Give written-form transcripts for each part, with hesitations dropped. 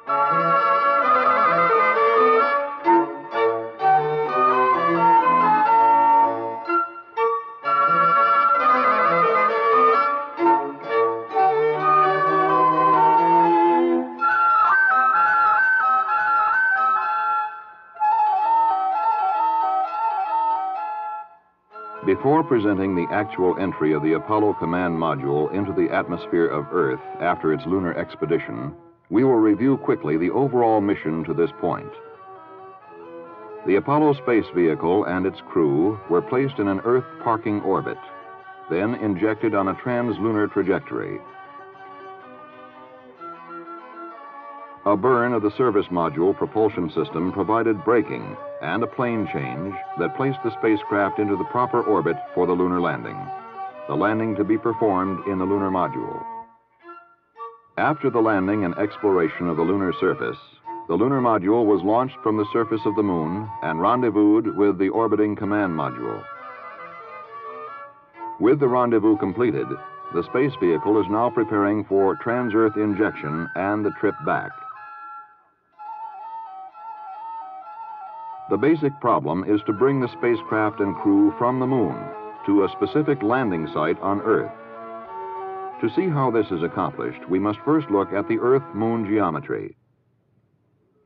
Before presenting the actual entry of the Apollo command module into the atmosphere of Earth after its lunar expedition, we will review quickly the overall mission to this point. The Apollo space vehicle and its crew were placed in an Earth parking orbit, then injected on a trans-lunar trajectory. A burn of the service module propulsion system provided braking and a plane change that placed the spacecraft into the proper orbit for the lunar landing, the landing to be performed in the lunar module. After the landing and exploration of the lunar surface, the lunar module was launched from the surface of the moon and rendezvoused with the orbiting command module. With the rendezvous completed, the space vehicle is now preparing for trans-Earth injection and the trip back. The basic problem is to bring the spacecraft and crew from the moon to a specific landing site on Earth. To see how this is accomplished, we must first look at the Earth-Moon geometry.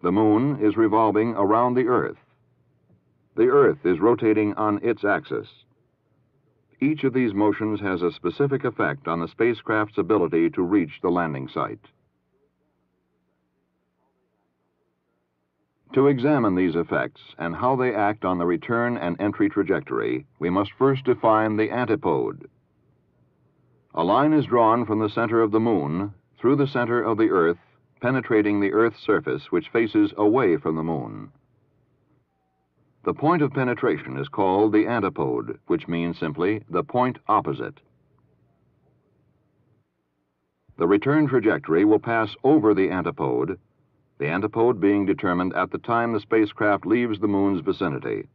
The moon is revolving around the Earth. The Earth is rotating on its axis. Each of these motions has a specific effect on the spacecraft's ability to reach the landing site. To examine these effects and how they act on the return and entry trajectory, we must first define the antipode. A line is drawn from the center of the moon through the center of the Earth, penetrating the Earth's surface, which faces away from the moon. The point of penetration is called the antipode, which means simply the point opposite. The return trajectory will pass over the antipode being determined at the time the spacecraft leaves the moon's vicinity.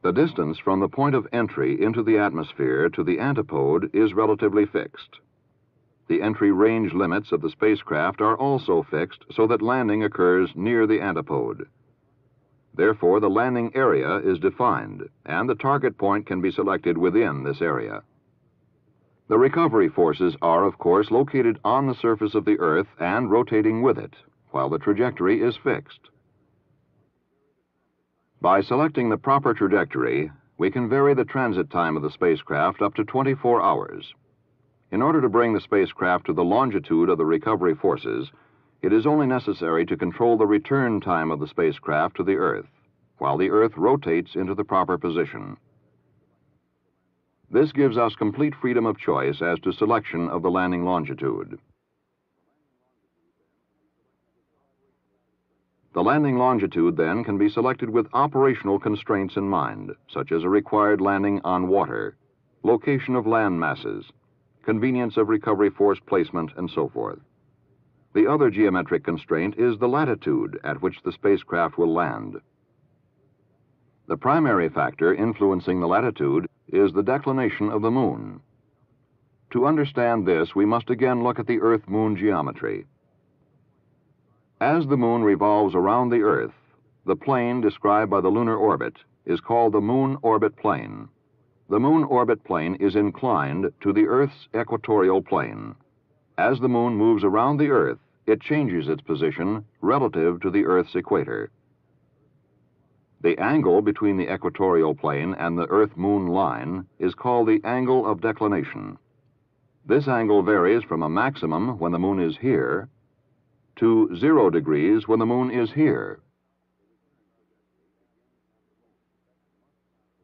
The distance from the point of entry into the atmosphere to the antipode is relatively fixed. The entry range limits of the spacecraft are also fixed so that landing occurs near the antipode. Therefore, the landing area is defined, and the target point can be selected within this area. The recovery forces are, of course, located on the surface of the Earth and rotating with it, while the trajectory is fixed. By selecting the proper trajectory, we can vary the transit time of the spacecraft up to 24 hours. In order to bring the spacecraft to the longitude of the recovery forces, it is only necessary to control the return time of the spacecraft to the Earth, while the Earth rotates into the proper position. This gives us complete freedom of choice as to selection of the landing longitude. The landing longitude, then, can be selected with operational constraints in mind, such as a required landing on water, location of land masses, convenience of recovery force placement, and so forth. The other geometric constraint is the latitude at which the spacecraft will land. The primary factor influencing the latitude is the declination of the moon. To understand this, we must again look at the Earth-Moon geometry. As the moon revolves around the Earth, the plane described by the lunar orbit is called the moon orbit plane. The moon orbit plane is inclined to the Earth's equatorial plane. As the moon moves around the Earth, it changes its position relative to the Earth's equator. The angle between the equatorial plane and the Earth-Moon line is called the angle of declination. This angle varies from a maximum when the moon is here to 0 degrees when the moon is here.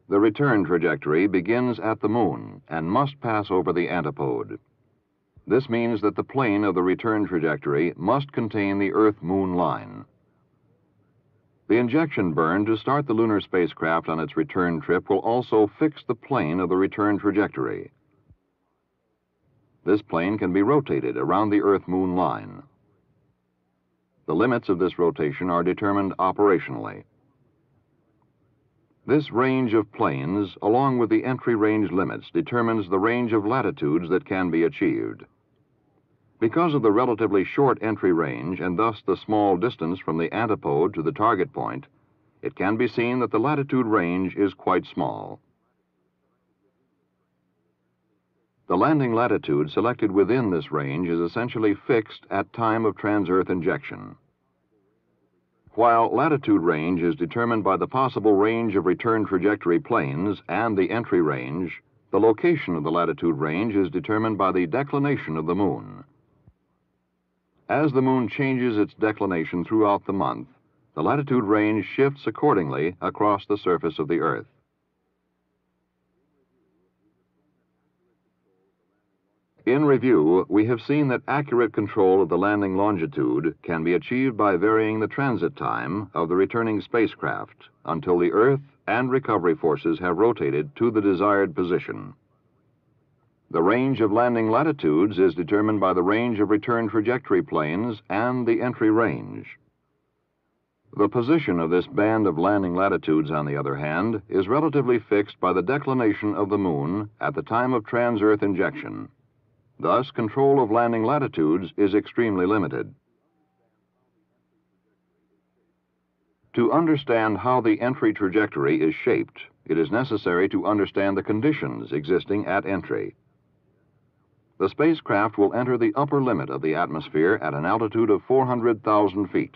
The return trajectory begins at the moon and must pass over the antipode. This means that the plane of the return trajectory must contain the Earth-Moon line. The injection burn to start the lunar spacecraft on its return trip will also fix the plane of the return trajectory. This plane can be rotated around the Earth-Moon line. The limits of this rotation are determined operationally. This range of planes, along with the entry range limits, determines the range of latitudes that can be achieved. Because of the relatively short entry range and thus the small distance from the antipode to the target point, it can be seen that the latitude range is quite small. The landing latitude selected within this range is essentially fixed at time of trans-Earth injection. While latitude range is determined by the possible range of return trajectory planes and the entry range, the location of the latitude range is determined by the declination of the Moon. As the Moon changes its declination throughout the month, the latitude range shifts accordingly across the surface of the Earth. In review, we have seen that accurate control of the landing longitude can be achieved by varying the transit time of the returning spacecraft until the Earth and recovery forces have rotated to the desired position. The range of landing latitudes is determined by the range of return trajectory planes and the entry range. The position of this band of landing latitudes, on the other hand, is relatively fixed by the declination of the Moon at the time of trans-Earth injection. Thus, control of landing latitudes is extremely limited. To understand how the entry trajectory is shaped, it is necessary to understand the conditions existing at entry. The spacecraft will enter the upper limit of the atmosphere at an altitude of 400,000 feet.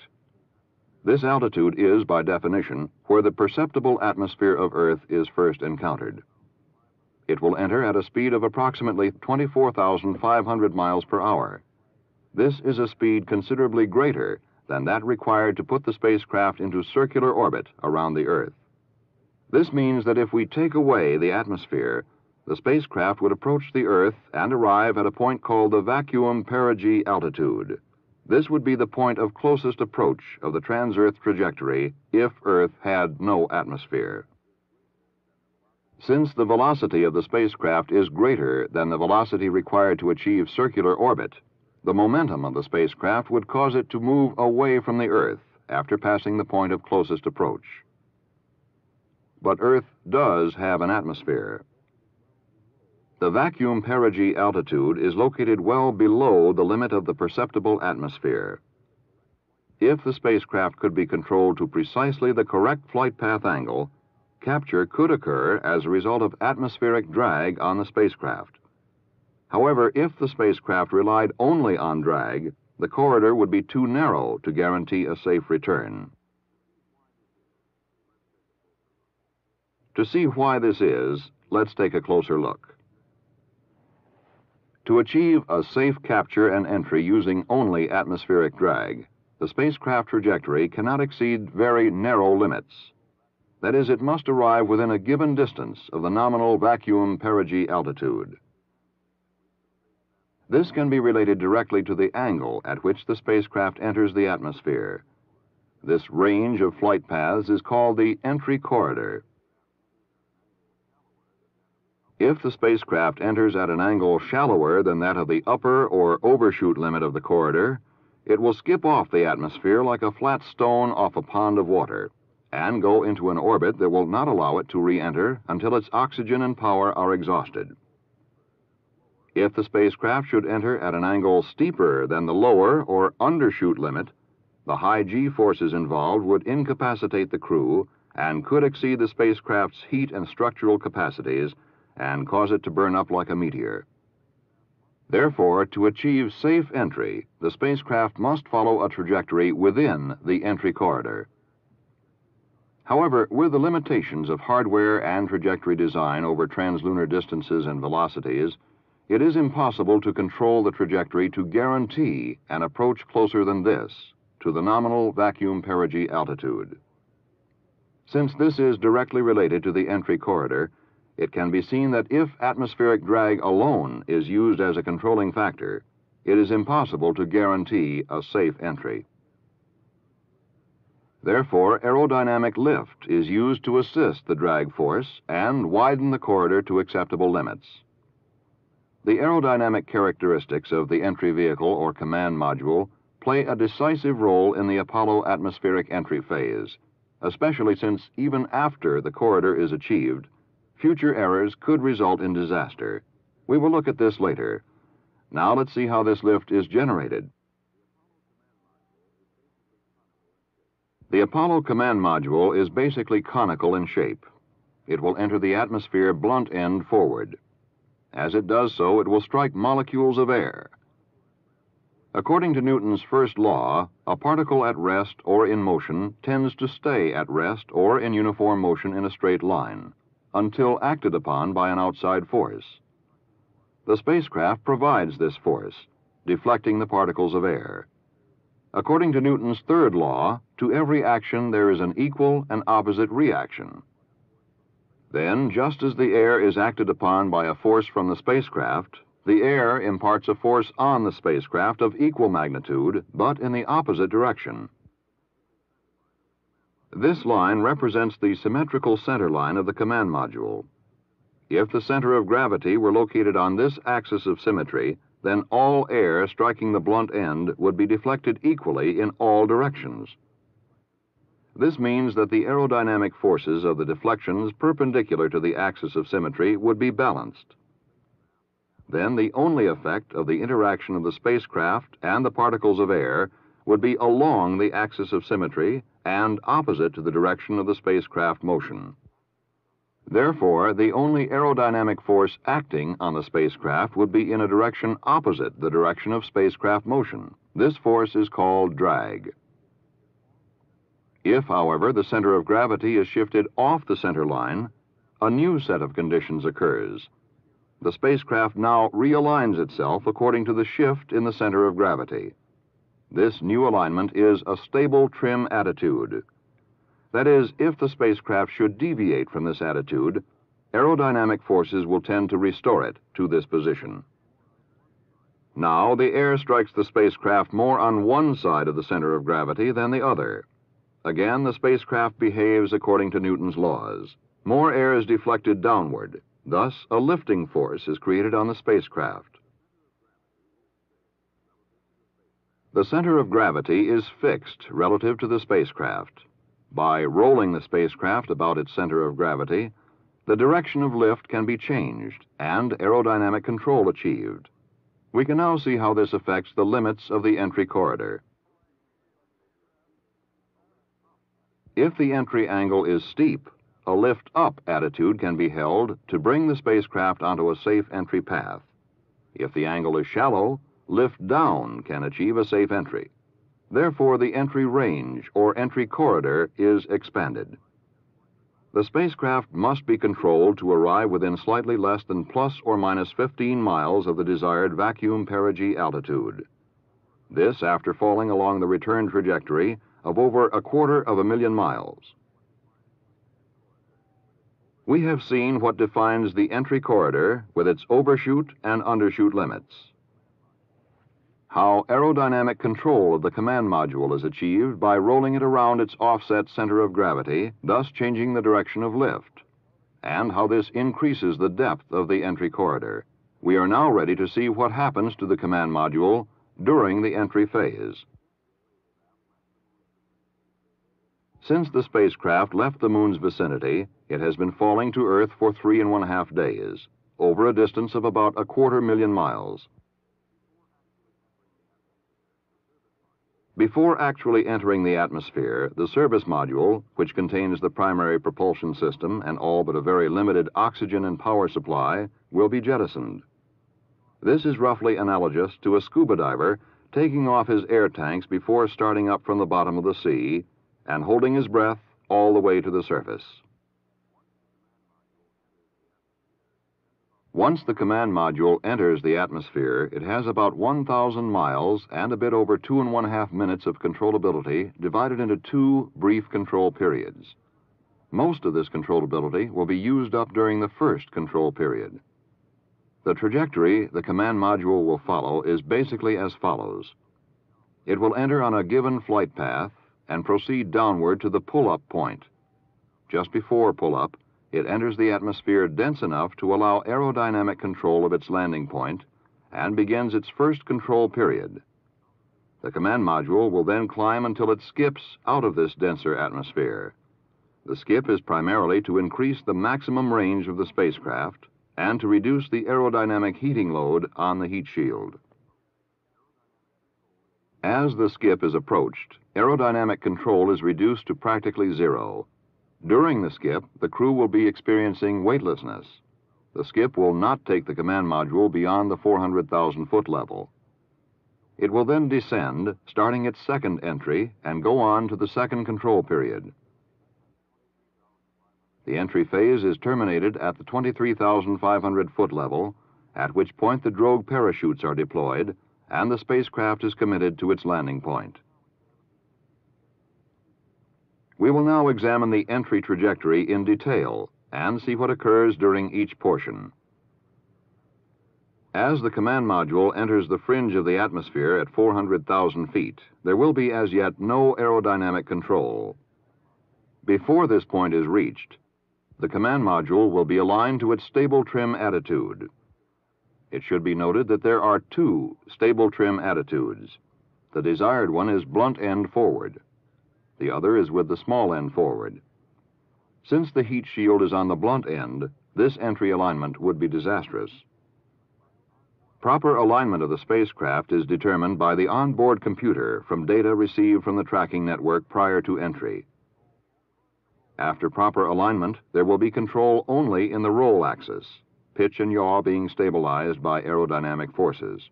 This altitude is, by definition, where the perceptible atmosphere of Earth is first encountered. It will enter at a speed of approximately 24,500 miles per hour. This is a speed considerably greater than that required to put the spacecraft into circular orbit around the Earth. This means that if we take away the atmosphere, the spacecraft would approach the Earth and arrive at a point called the vacuum perigee altitude. This would be the point of closest approach of the trans-Earth trajectory if Earth had no atmosphere. Since the velocity of the spacecraft is greater than the velocity required to achieve circular orbit, the momentum of the spacecraft would cause it to move away from the Earth after passing the point of closest approach. But Earth does have an atmosphere. The vacuum perigee altitude is located well below the limit of the perceptible atmosphere. If the spacecraft could be controlled to precisely the correct flight path angle, capture could occur as a result of atmospheric drag on the spacecraft. However, if the spacecraft relied only on drag, the corridor would be too narrow to guarantee a safe return. To see why this is, let's take a closer look. To achieve a safe capture and entry using only atmospheric drag, the spacecraft trajectory cannot exceed very narrow limits. That is, it must arrive within a given distance of the nominal vacuum perigee altitude. This can be related directly to the angle at which the spacecraft enters the atmosphere. This range of flight paths is called the entry corridor. If the spacecraft enters at an angle shallower than that of the upper or overshoot limit of the corridor, it will skip off the atmosphere like a flat stone off a pond of water and go into an orbit that will not allow it to re-enter until its oxygen and power are exhausted. If the spacecraft should enter at an angle steeper than the lower or undershoot limit, the high G forces involved would incapacitate the crew and could exceed the spacecraft's heat and structural capacities and cause it to burn up like a meteor. Therefore, to achieve safe entry, the spacecraft must follow a trajectory within the entry corridor. However, with the limitations of hardware and trajectory design over translunar distances and velocities, it is impossible to control the trajectory to guarantee an approach closer than this, to the nominal vacuum perigee altitude. Since this is directly related to the entry corridor, it can be seen that if atmospheric drag alone is used as a controlling factor, it is impossible to guarantee a safe entry. Therefore, aerodynamic lift is used to assist the drag force and widen the corridor to acceptable limits. The aerodynamic characteristics of the entry vehicle or command module play a decisive role in the Apollo atmospheric entry phase, especially since even after the corridor is achieved, future errors could result in disaster. We will look at this later. Now let's see how this lift is generated. The Apollo command module is basically conical in shape. It will enter the atmosphere blunt end forward. As it does so, it will strike molecules of air. According to Newton's first law, a particle at rest or in motion tends to stay at rest or in uniform motion in a straight line until acted upon by an outside force. The spacecraft provides this force, deflecting the particles of air. According to Newton's third law, to every action there is an equal and opposite reaction. Then, just as the air is acted upon by a force from the spacecraft, the air imparts a force on the spacecraft of equal magnitude, but in the opposite direction. This line represents the symmetrical center line of the command module. If the center of gravity were located on this axis of symmetry, then all air striking the blunt end would be deflected equally in all directions. This means that the aerodynamic forces of the deflections perpendicular to the axis of symmetry would be balanced. Then the only effect of the interaction of the spacecraft and the particles of air would be along the axis of symmetry and opposite to the direction of the spacecraft motion. Therefore, the only aerodynamic force acting on the spacecraft would be in a direction opposite the direction of spacecraft motion. This force is called drag. If, however, the center of gravity is shifted off the center line, a new set of conditions occurs. The spacecraft now realigns itself according to the shift in the center of gravity. This new alignment is a stable trim attitude. That is, if the spacecraft should deviate from this attitude, aerodynamic forces will tend to restore it to this position. Now, the air strikes the spacecraft more on one side of the center of gravity than the other. Again, the spacecraft behaves according to Newton's laws. More air is deflected downward. Thus, a lifting force is created on the spacecraft. The center of gravity is fixed relative to the spacecraft. By rolling the spacecraft about its center of gravity, the direction of lift can be changed and aerodynamic control achieved. We can now see how this affects the limits of the entry corridor. If the entry angle is steep, a lift-up attitude can be held to bring the spacecraft onto a safe entry path. If the angle is shallow, lift-down can achieve a safe entry. Therefore, the entry range or entry corridor is expanded. The spacecraft must be controlled to arrive within slightly less than plus or minus 15 miles of the desired vacuum perigee altitude. This after falling along the return trajectory of over 250,000 miles. We have seen what defines the entry corridor with its overshoot and undershoot limits. How aerodynamic control of the command module is achieved by rolling it around its offset center of gravity, thus changing the direction of lift, and how this increases the depth of the entry corridor. We are now ready to see what happens to the command module during the entry phase. Since the spacecraft left the moon's vicinity, it has been falling to Earth for 3.5 days, over a distance of about 250,000 miles. Before actually entering the atmosphere, the service module, which contains the primary propulsion system and all but a very limited oxygen and power supply, will be jettisoned. This is roughly analogous to a scuba diver taking off his air tanks before starting up from the bottom of the sea and holding his breath all the way to the surface. Once the command module enters the atmosphere, it has about 1,000 miles and a bit over 2.5 minutes of controllability divided into 2 brief control periods. Most of this controllability will be used up during the first control period. The trajectory the command module will follow is basically as follows. It will enter on a given flight path and proceed downward to the pull-up point. Just before pull-up, it enters the atmosphere dense enough to allow aerodynamic control of its landing point and begins its first control period. The command module will then climb until it skips out of this denser atmosphere. The skip is primarily to increase the maximum range of the spacecraft and to reduce the aerodynamic heating load on the heat shield. As the skip is approached, aerodynamic control is reduced to practically zero. During the skip, the crew will be experiencing weightlessness. The skip will not take the command module beyond the 400,000-foot level. It will then descend, starting its second entry, and go on to the second control period. The entry phase is terminated at the 23,500-foot level, at which point the drogue parachutes are deployed, and the spacecraft is committed to its landing point. We will now examine the entry trajectory in detail and see what occurs during each portion. As the command module enters the fringe of the atmosphere at 400,000 feet, there will be as yet no aerodynamic control. Before this point is reached, the command module will be aligned to its stable trim attitude. It should be noted that there are two stable trim attitudes. The desired one is blunt end forward. The other is with the small end forward. Since the heat shield is on the blunt end, this entry alignment would be disastrous. Proper alignment of the spacecraft is determined by the onboard computer from data received from the tracking network prior to entry. After proper alignment, there will be control only in the roll axis, pitch and yaw being stabilized by aerodynamic forces.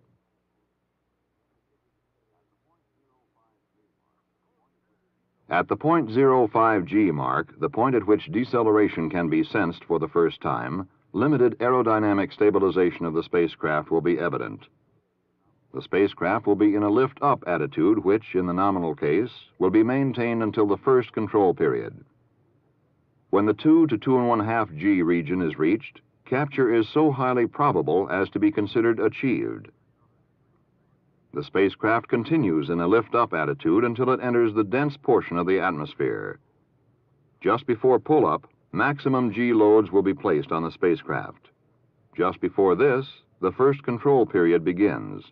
At the 0.05 G mark, the point at which deceleration can be sensed for the first time, limited aerodynamic stabilization of the spacecraft will be evident. The spacecraft will be in a lift-up attitude, which, in the nominal case, will be maintained until the first control period. When the 2 to 2.5 G region is reached, capture is so highly probable as to be considered achieved. The spacecraft continues in a lift-up attitude until it enters the dense portion of the atmosphere. Just before pull-up, maximum G loads will be placed on the spacecraft. Just before this, the first control period begins.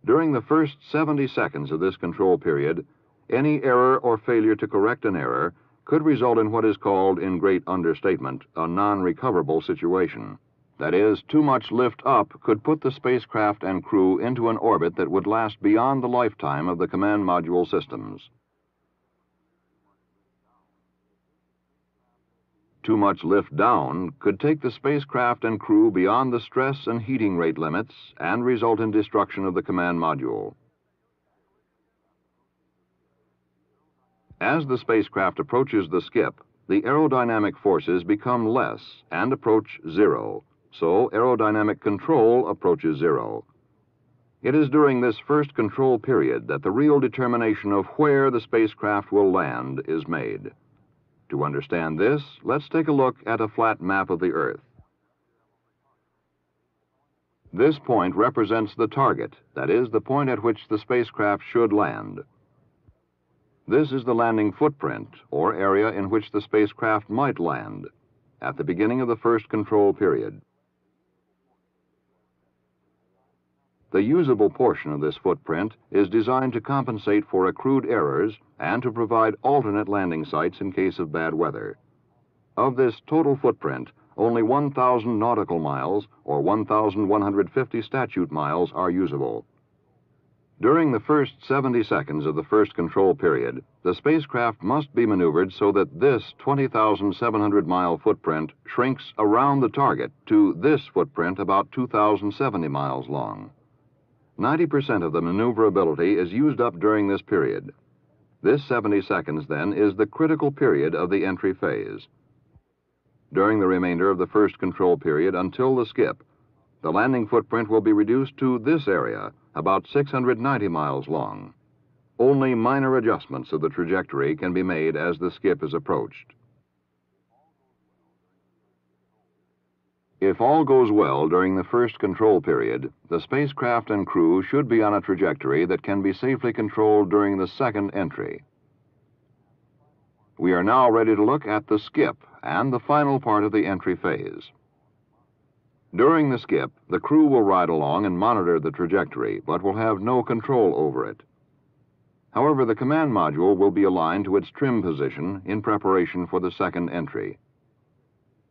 During the first 70 seconds of this control period, any error or failure to correct an error could result in what is called, in great understatement, a non-recoverable situation. That is, too much lift-up could put the spacecraft and crew into an orbit that would last beyond the lifetime of the command module systems. Too much lift down could take the spacecraft and crew beyond the stress and heating rate limits and result in destruction of the command module. As the spacecraft approaches the skip, the aerodynamic forces become less and approach zero, so aerodynamic control approaches zero. It is during this first control period that the real determination of where the spacecraft will land is made. To understand this, let's take a look at a flat map of the Earth. This point represents the target, that is, the point at which the spacecraft should land. This is the landing footprint, or area in which the spacecraft might land, at the beginning of the first control period. The usable portion of this footprint is designed to compensate for accrued errors and to provide alternate landing sites in case of bad weather. Of this total footprint, only 1,000 nautical miles, or 1,150 statute miles, are usable. During the first 70 seconds of the first control period, the spacecraft must be maneuvered so that this 20,700-mile footprint shrinks around the target to this footprint about 2,070 miles long. 90% of the maneuverability is used up during this period. This 70 seconds, then, is the critical period of the entry phase. During the remainder of the first control period until the skip, the landing footprint will be reduced to this area, about 690 miles long. Only minor adjustments of the trajectory can be made as the skip is approached. If all goes well during the first control period, the spacecraft and crew should be on a trajectory that can be safely controlled during the second entry. We are now ready to look at the skip and the final part of the entry phase. During the skip, the crew will ride along and monitor the trajectory, but will have no control over it. However, the command module will be aligned to its trim position in preparation for the second entry.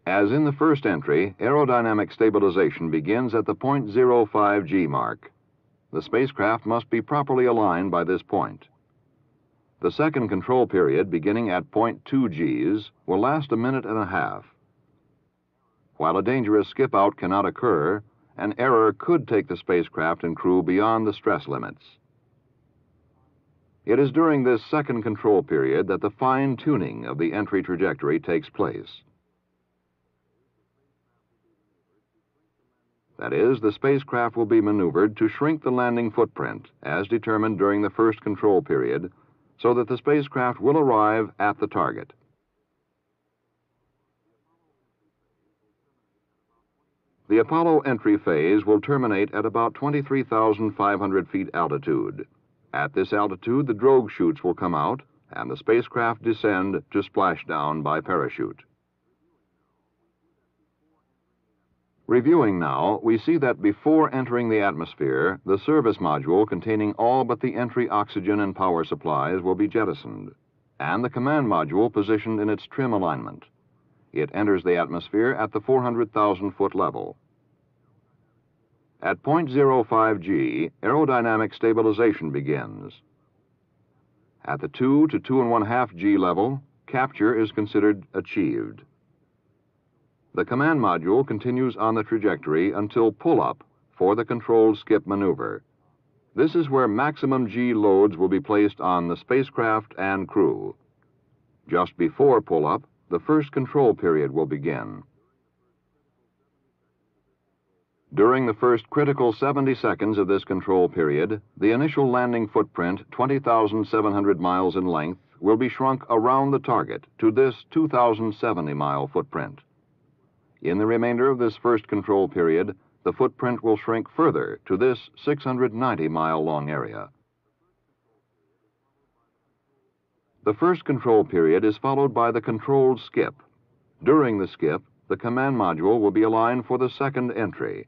As in the first entry, aerodynamic stabilization begins at the 0.05 G mark. The spacecraft must be properly aligned by this point. The second control period, beginning at 0.2 Gs, will last a minute and a half. While a dangerous skip-out cannot occur, an error could take the spacecraft and crew beyond the stress limits. It is during this second control period that the fine-tuning of the entry trajectory takes place. That is, the spacecraft will be maneuvered to shrink the landing footprint, as determined during the first control period, so that the spacecraft will arrive at the target. The Apollo entry phase will terminate at about 23,500 feet altitude. At this altitude, the drogue chutes will come out, and the spacecraft descend to splashdown by parachute. Reviewing now, we see that before entering the atmosphere, the service module containing all but the entry oxygen and power supplies will be jettisoned, and the command module positioned in its trim alignment. It enters the atmosphere at the 400,000-foot level. At 0.05 G, aerodynamic stabilization begins. At the 2 to 2.5 G level, capture is considered achieved. The command module continues on the trajectory until pull-up for the controlled skip maneuver. This is where maximum G loads will be placed on the spacecraft and crew. Just before pull-up, the first control period will begin. During the first critical 70 seconds of this control period, the initial landing footprint, 20,700 miles in length, will be shrunk around the target to this 2,070-mile footprint. In the remainder of this first control period, the footprint will shrink further to this 690-mile-long area. The first control period is followed by the controlled skip. During the skip, the command module will be aligned for the second entry.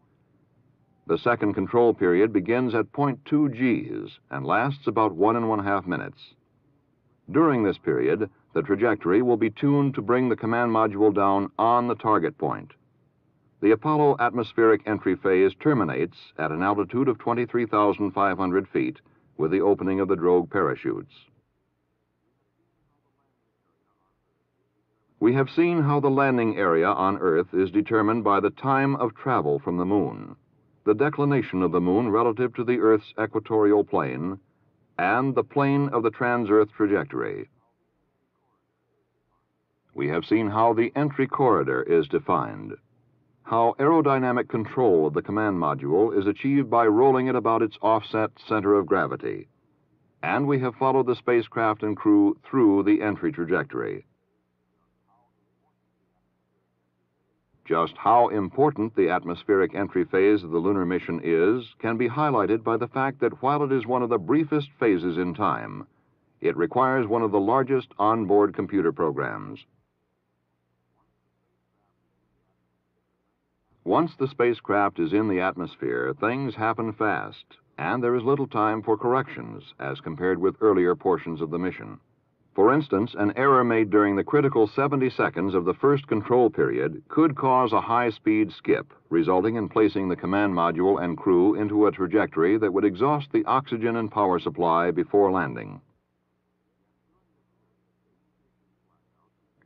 The second control period begins at 0.2 Gs and lasts about 1.5 minutes. During this period, the trajectory will be tuned to bring the command module down on the target point. The Apollo atmospheric entry phase terminates at an altitude of 23,500 feet with the opening of the drogue parachutes. We have seen how the landing area on Earth is determined by the time of travel from the Moon, the declination of the Moon relative to the Earth's equatorial plane, and the plane of the trans-Earth trajectory. We have seen how the entry corridor is defined, how aerodynamic control of the command module is achieved by rolling it about its offset center of gravity, and we have followed the spacecraft and crew through the entry trajectory. Just how important the atmospheric entry phase of the lunar mission is can be highlighted by the fact that while it is one of the briefest phases in time, it requires one of the largest onboard computer programs. Once the spacecraft is in the atmosphere, things happen fast, and there is little time for corrections as compared with earlier portions of the mission. For instance, an error made during the critical 70 seconds of the first control period could cause a high-speed skip, resulting in placing the command module and crew into a trajectory that would exhaust the oxygen and power supply before landing.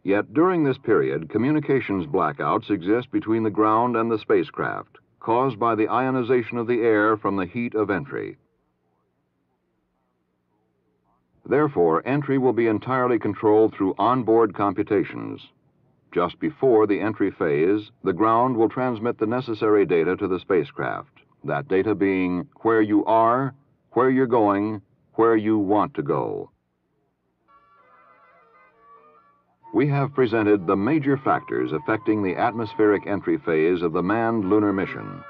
Yet during this period, communications blackouts exist between the ground and the spacecraft, caused by the ionization of the air from the heat of entry. Therefore, entry will be entirely controlled through onboard computations. Just before the entry phase, the ground will transmit the necessary data to the spacecraft, that data being where you are, where you're going, where you want to go. We have presented the major factors affecting the atmospheric entry phase of the manned lunar mission.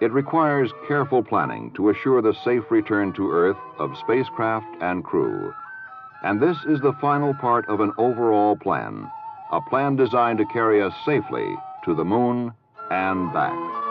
It requires careful planning to assure the safe return to Earth of spacecraft and crew. And this is the final part of an overall plan, a plan designed to carry us safely to the Moon and back.